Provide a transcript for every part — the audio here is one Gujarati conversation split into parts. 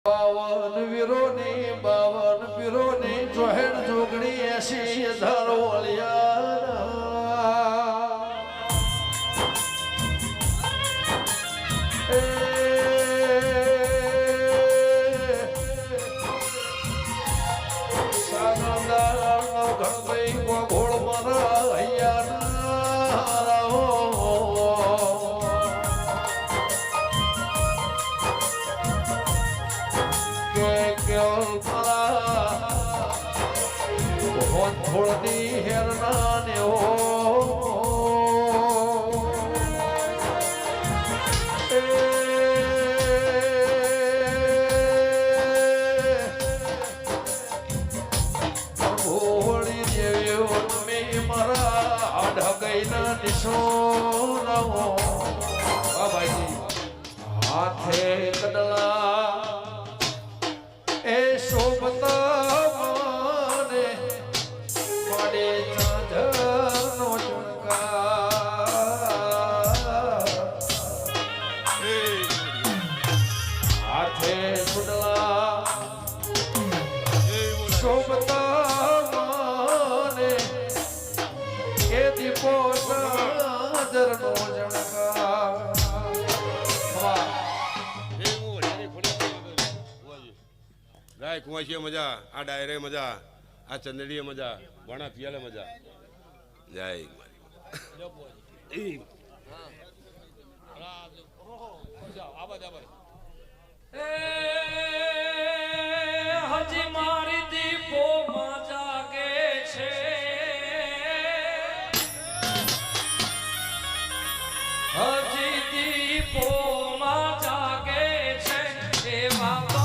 52 વીરોની 52 પીરોની જોહેડ જોગણી 80,000 ઓલિયા ગણભાઈ ઘોળ મારા હૈયા થોડી હેરના ને હોળી દેવ્યો તમે મારા ઢગઈના નિશોરાઓ બાબાજી હાથે કડલા એ શોભતા ગાય કુંવાશીએ મજા આ ડાયરે મજા આ ચંદડીએ મજા વણા પિયાલે મજા જય હજી મારી દીપો માં જાગે છે હજી દીપો માં જાગે છે એવા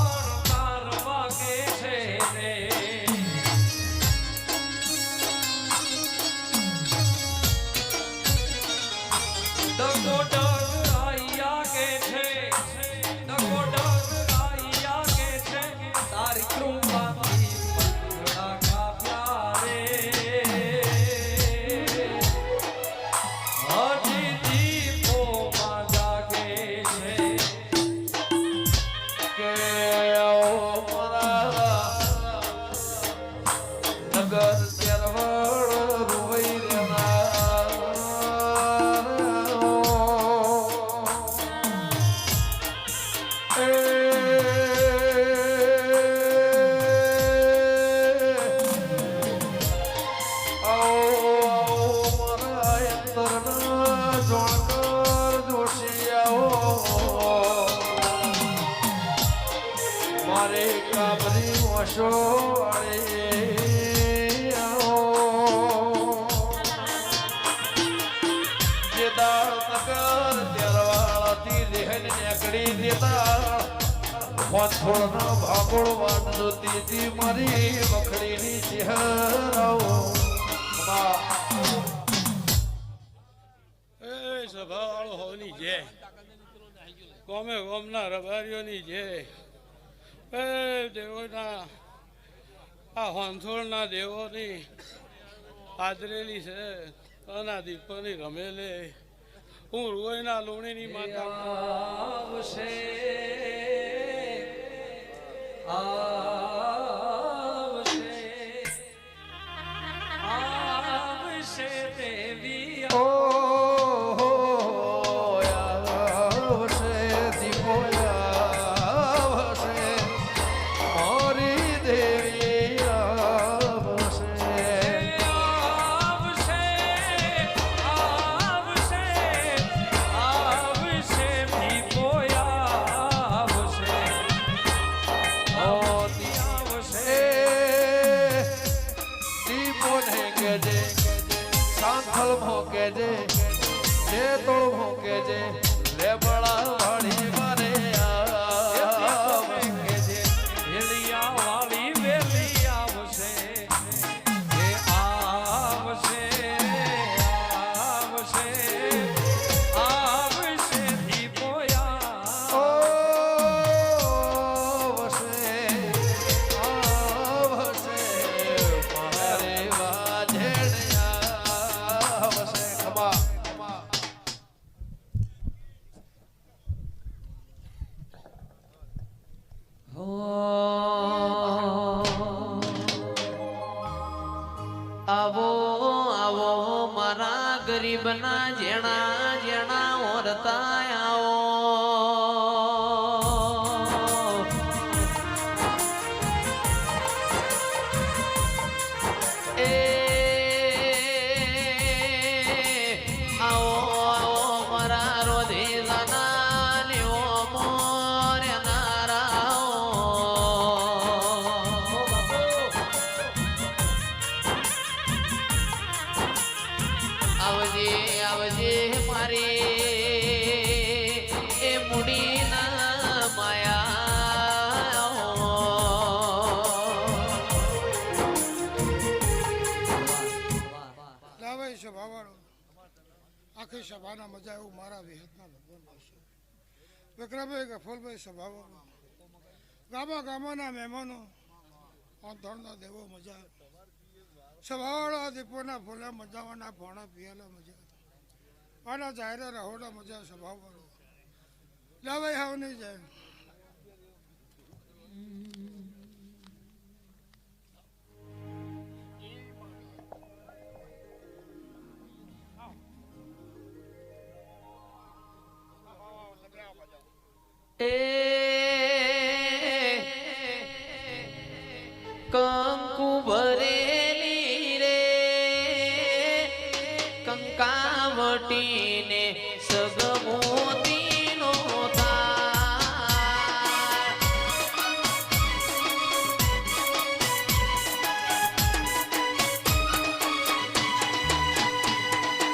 મારે કાબરી મોશો જે દાળ નગર તેરવાળાથી રેહન નેકડી દેતા થોડનો ભાગોળ વાટ જોતી મારી વખડીની ચહેરાઓ સભાવાળો હોવાની છે કોમે કોમના રબારીઓની છે દેવોના આ હોંથોળના દેવોની આદરેલી છે અનાદીપની રમેલે હું રોયના લોણીની માતા આવશે દેવી સાંથલ ભોકે જે તોળ ભોકે જે લેબડા વાળી મારે કે જે હેલિયા વાળી વેલી આવશે એ આવશે આવશે આવશે દીપોયા આવશે આવશે મારે વાજેણ્યા આવશે ખમા ગરીબના જેણા જેણા ઓરતાયાઓ એ આવો આવો મારા રોધેલાના લ્યો મોરે નારાઓ આવજે આવજે મારી એ મુડીના માયા લાવે સભાવાળો આખી સભાના મજા એવું મારા વિહતના ભગવાન આવશે વિક્રમભાઈ ગફુરભાઈ સભાવાળો ગામાના મહેમાનો અંતરના દેવો મજા સભાવાળા દીપોના ફૂલા મજાવાના ભોણા પિયાલા મજા આના જાહેર રહોડા મજા સભાવાળો લાવે હાવ નહીં જાય કંકુ ભરેલી રે કંકાવટીને સગમોતીનો તાર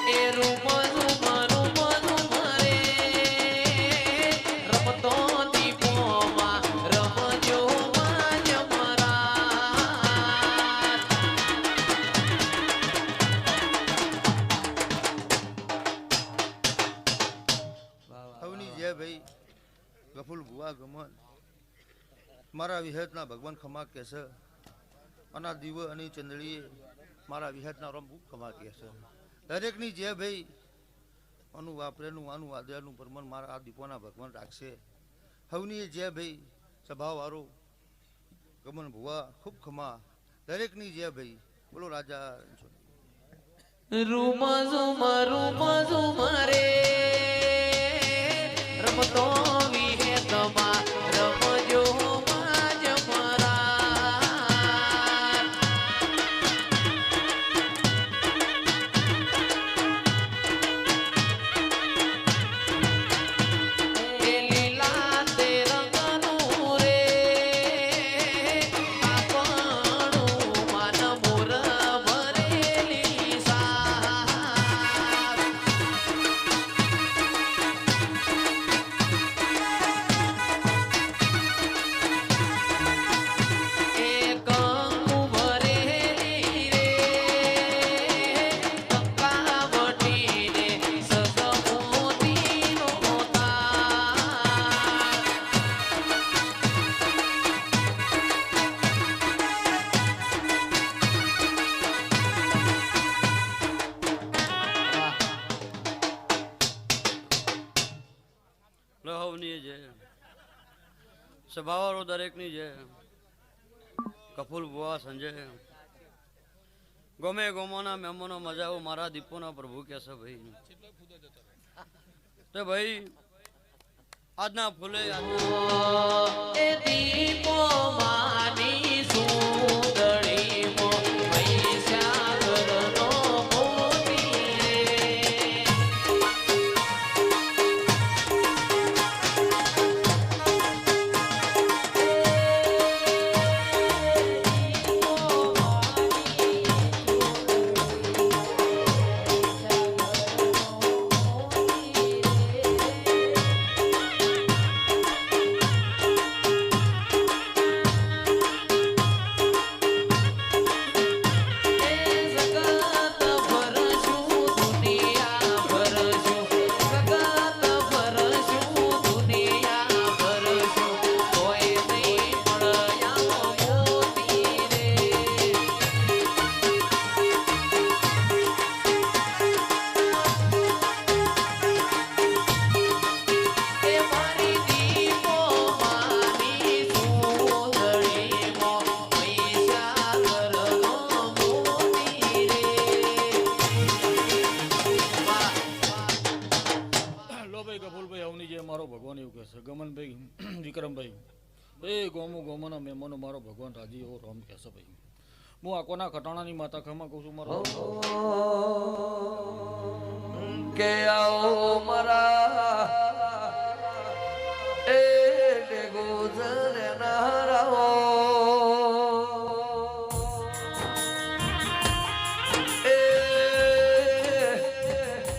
એ રૂમ રૂમ રૂમ રૂમ રે રમતો દીપોમાં રમજો ભાઈ ગફુલ ભુવા ગમન મારા વિહતના ભગવાન ખમા કે છે અને દીવ અને ચંદડીએ મારા વિહતના રમ ખમા કે છે દરેકની જે ભાઈ અનુ વાપરેનું આનું આદરનું પરમન મારા આ દીપોના ભગવાન રાખશે હવની જે ભાઈ સભાવાળો ગમન ભુવા ખૂબ ખમા દરેકની જે ભાઈ બોલો રાજા રૂમ ઝુમ રે રમતો વિહેતમાં રમજો માજ મરા એ લીલા તે રંગનું રે કાપણું માન મોર ભરેલી સા લહવની છે સભાવાળો દરેકની છે કફુલ બુવા સંજય ગમે ગોમાના મહેમાનો મજા આવો મારા દીપોના પ્રભુ કે છે ભાઈ તો ભાઈ આજના ફૂલે એ દીપો માની સુંદરીમો મહીસાગરનો મોતી રે એ ગોમોના મહેમાનો મારો ભગવાન રાજી એવો રામ કહેશે ભાઈ. હું આકોના ખટાણાની માતા ખમા કહું છું મારો. કે આવો મારા એ ગુજરે નારાઓ એ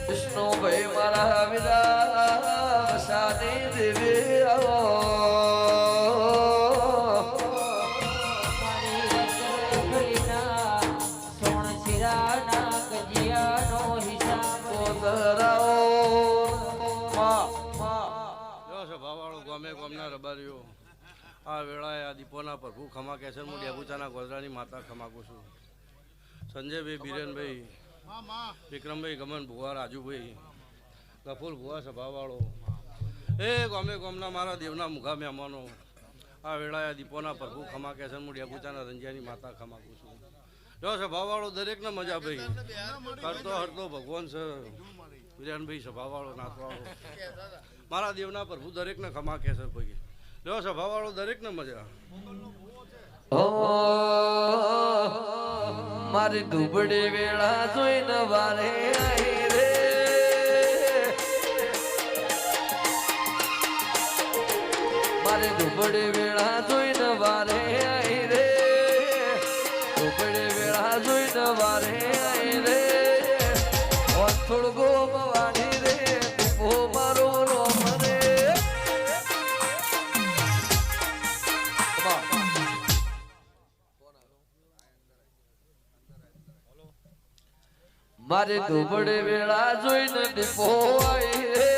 વિષ્ણુ ભાઈ મારા વિદા શાદી દેવી આવો ગામના રબારીઓ આ વેળાએ આ દીપોના પ્રભુ ખમા કેસર હું ડેબુચાના ગોધરાની માતા ખમાકું છું. સંજયભાઈ બીરેનભાઈ વિક્રમભાઈ ગમન ભુવા રાજુભાઈ ગફુર ભુવા સભાવાળો એ ગામના મારા દેવના મુખા મહેમાનો આ વેળાએ દીપોના પ્રભુ ખમા કેસર હું ડેબુચાના રંજિયાની માતા ખમાકું છું. જો સભાવાળો દરેકને મજા ભાઈ કરતો હરતો ભગવાન છે વિરેનભાઈ સભાવાળો નાથવાળો મારા દેવના પ્રભુ દરેકને ખમા કે છે ભાઈ. જો સભાવાળો દરેકને મજા. મારી દુબળી વેળા જોઈને વારે આઈ રે મારી દુબળી વેળા જોઈને વારે આઈ રે દુબળી વેળા જોઈને વારે આઈ રે થોડું ગોમ વાણી રે ઓ મારો રોમ રે મારે દુબળે વેળા જોઈને દીપો આઈ રે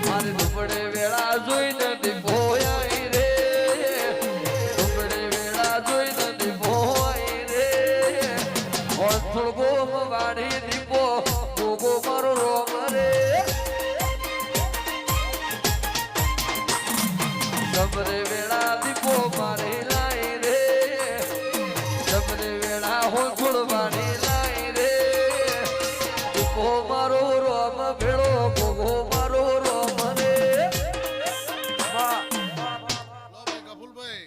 મારે દુબળે વેળા જોઈને દીપો આઈ રે દુબળે વેળા જોઈને દીપો આઈ રે ઓથળ ગોમ વાડી દીપો ગોગો મારો રોમ રે સબરે વેળા દીપો મારે છોડવાની લાઈ રે દીપો મારો રોમ ભેળો ગોગો મારો રોમ રે ગફુલભાઈ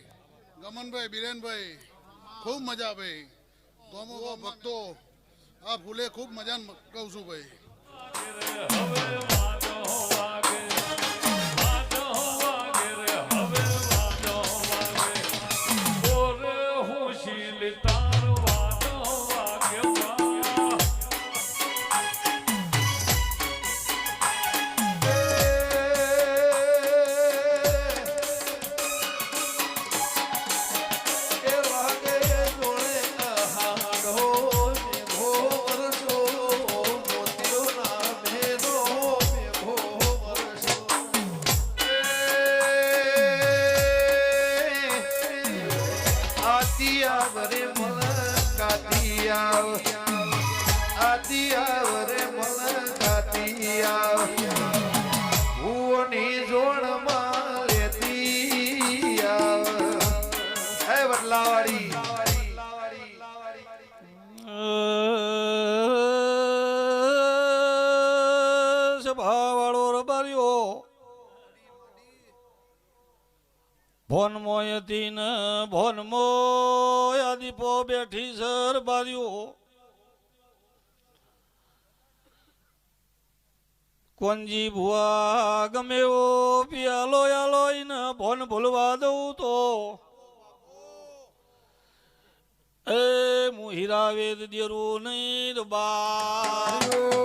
ગમનભાઈ બીરેનભાઈ ખૂબ મજા ભાઈ ગોમો ભક્તો આ ફૂલે ખૂબ મજા કહું છું ભાઈ. સભાવાળો રબાર્યો ભોનમોયથી ને ભોનમોય દીપો બેઠી સર બાર્યો કોંજી ભુવા ગમે એવો પિયાલો યાલો ને ભોન ભૂલવા દઉં તો એ હું હીરા વેદ દેરું નહીં બાર્યો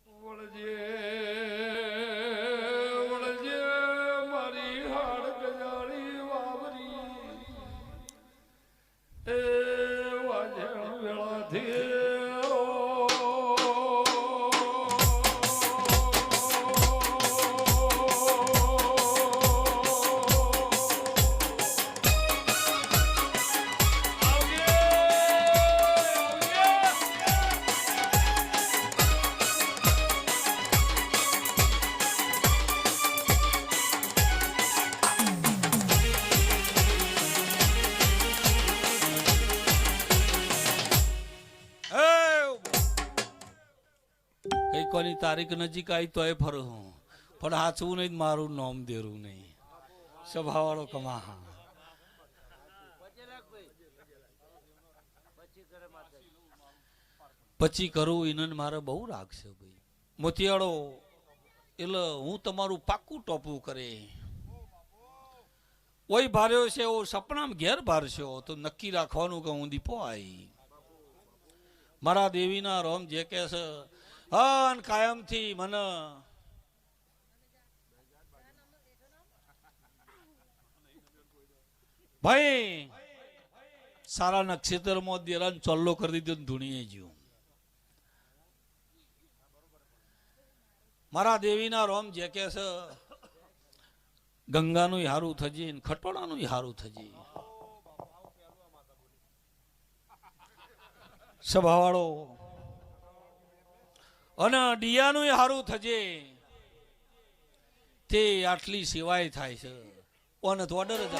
વળજે આપવાની તારીખ નજીક આવી તો એ ફરું હું પણ હાચવું નહીં મારું નામ દેરું નહીં સ્વભાવવાળો કમા પછી કરું એને મારે બહુ રાગ છે ભાઈ મોતિયાળો એટલે હું તમારું પાક્કું ટોપું કરે ઓય ભાર્યો છે ઓ સપનામાં ઘેર ભારશો તો નક્કી રાખવાનું કે હું દીપો આવી મારા દેવીના રોમ જે કે છે હન કાયમથી મને ભાઈ સારા નક્ષત્રમાં દેરાન ચોલ્લો કરી દીધો ધૂણીએ જ્યું મારા દેવીના રોમ જે કે છે ગંગાનું હારું થજી ખટોળાનું હારું થજી સભાવાળો અને ડિયાનું હારું થજે તે આટલી સેવાય થાય છે ઓન ઓર્ડર જ